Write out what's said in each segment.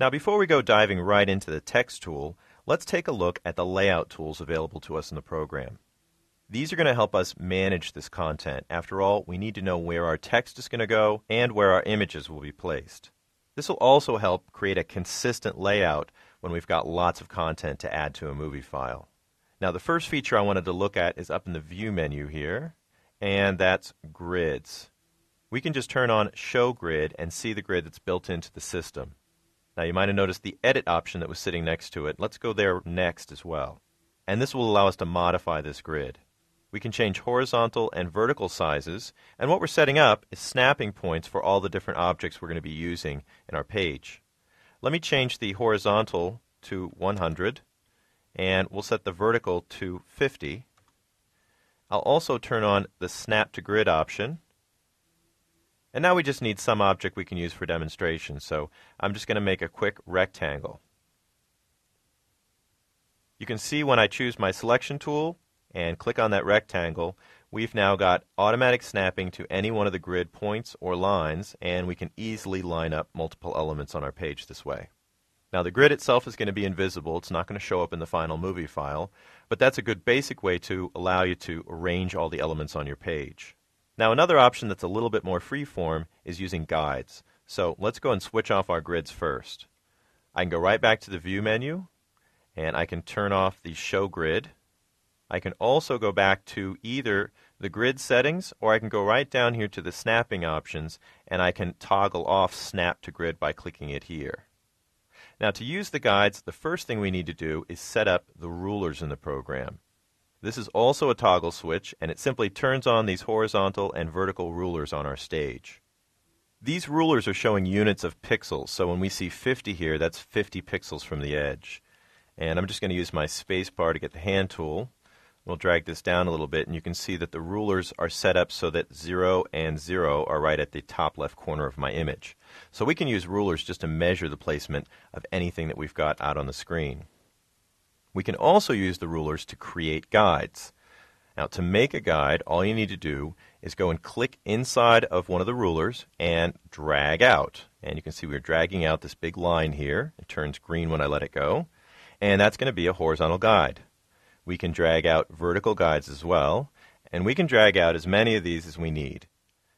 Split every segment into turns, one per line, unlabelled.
Now before we go diving right into the text tool, let's take a look at the layout tools available to us in the program. These are going to help us manage this content. After all, we need to know where our text is going to go and where our images will be placed. This will also help create a consistent layout when we've got lots of content to add to a movie file. Now the first feature I wanted to look at is up in the View menu here, and that's Grids. We can just turn on Show Grid and see the grid that's built into the system. Now you might have noticed the Edit option that was sitting next to it. Let's go there next as well. And this will allow us to modify this grid. We can change horizontal and vertical sizes, and what we're setting up is snapping points for all the different objects we're going to be using in our page. Let me change the horizontal to 100, and we'll set the vertical to 50. I'll also turn on the Snap to Grid option. And now we just need some object we can use for demonstration, so I'm just going to make a quick rectangle. You can see when I choose my selection tool and click on that rectangle, we've now got automatic snapping to any one of the grid points or lines, and we can easily line up multiple elements on our page this way. Now the grid itself is going to be invisible. It's not going to show up in the final movie file, but that's a good basic way to allow you to arrange all the elements on your page. Now another option that's a little bit more free-form is using guides. So let's go and switch off our grids first. I can go right back to the View menu, and I can turn off the Show Grid. I can also go back to either the grid settings, or I can go right down here to the snapping options, and I can toggle off Snap to Grid by clicking it here. Now to use the guides, the first thing we need to do is set up the rulers in the program. This is also a toggle switch, and it simply turns on these horizontal and vertical rulers on our stage. These rulers are showing units of pixels, so when we see 50 here, that's 50 pixels from the edge. And I'm just going to use my space bar to get the hand tool. We'll drag this down a little bit, and you can see that the rulers are set up so that 0 and 0 are right at the top left corner of my image. So we can use rulers just to measure the placement of anything that we've got out on the screen. We can also use the rulers to create guides. Now to make a guide, all you need to do is go and click inside of one of the rulers and drag out. And you can see we're dragging out this big line here. It turns green when I let it go. And that's going to be a horizontal guide. We can drag out vertical guides as well, and we can drag out as many of these as we need.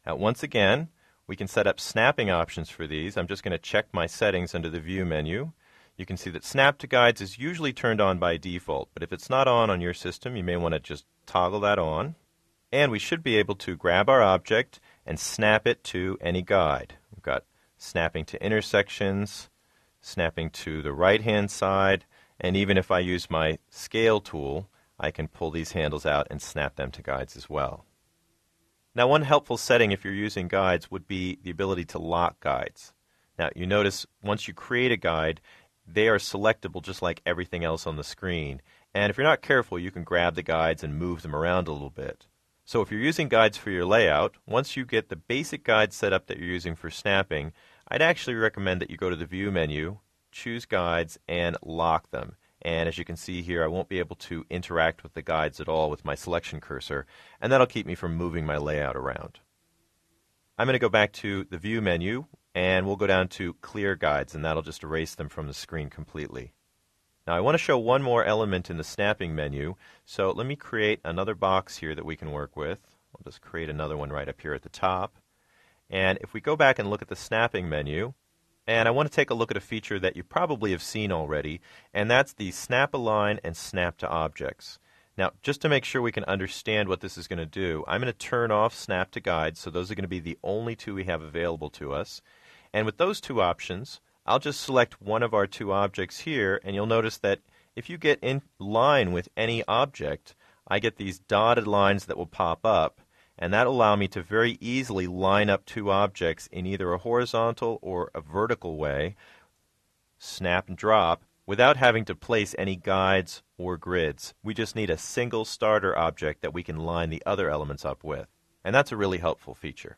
Now once again, we can set up snapping options for these. I'm just going to check my settings under the View menu. You can see that Snap to Guides is usually turned on by default, but if it's not on your system, you may want to just toggle that on. And we should be able to grab our object and snap it to any guide. We've got snapping to intersections, snapping to the right-hand side, and even if I use my scale tool, I can pull these handles out and snap them to guides as well. Now one helpful setting if you're using guides would be the ability to lock guides. Now you notice once you create a guide, they are selectable just like everything else on the screen. And if you're not careful, you can grab the guides and move them around a little bit. So if you're using guides for your layout, once you get the basic guide set up that you're using for snapping, I'd actually recommend that you go to the View menu, choose Guides, and lock them. And as you can see here, I won't be able to interact with the guides at all with my selection cursor, and that'll keep me from moving my layout around. I'm going to go back to the View menu, and we'll go down to Clear Guides, and that'll just erase them from the screen completely. Now I want to show one more element in the snapping menu, so let me create another box here that we can work with. I'll just create another one right up here at the top. And if we go back and look at the snapping menu, and I want to take a look at a feature that you probably have seen already, and that's the Snap Align and Snap to Objects. Now, just to make sure we can understand what this is going to do, I'm going to turn off Snap to Guides, so those are going to be the only two we have available to us. And with those two options, I'll just select one of our two objects here, and you'll notice that if you get in line with any object, I get these dotted lines that will pop up, and that will allow me to very easily line up two objects in either a horizontal or a vertical way, snap and drop, without having to place any guides or grids. We just need a single starter object that we can line the other elements up with. And that's a really helpful feature.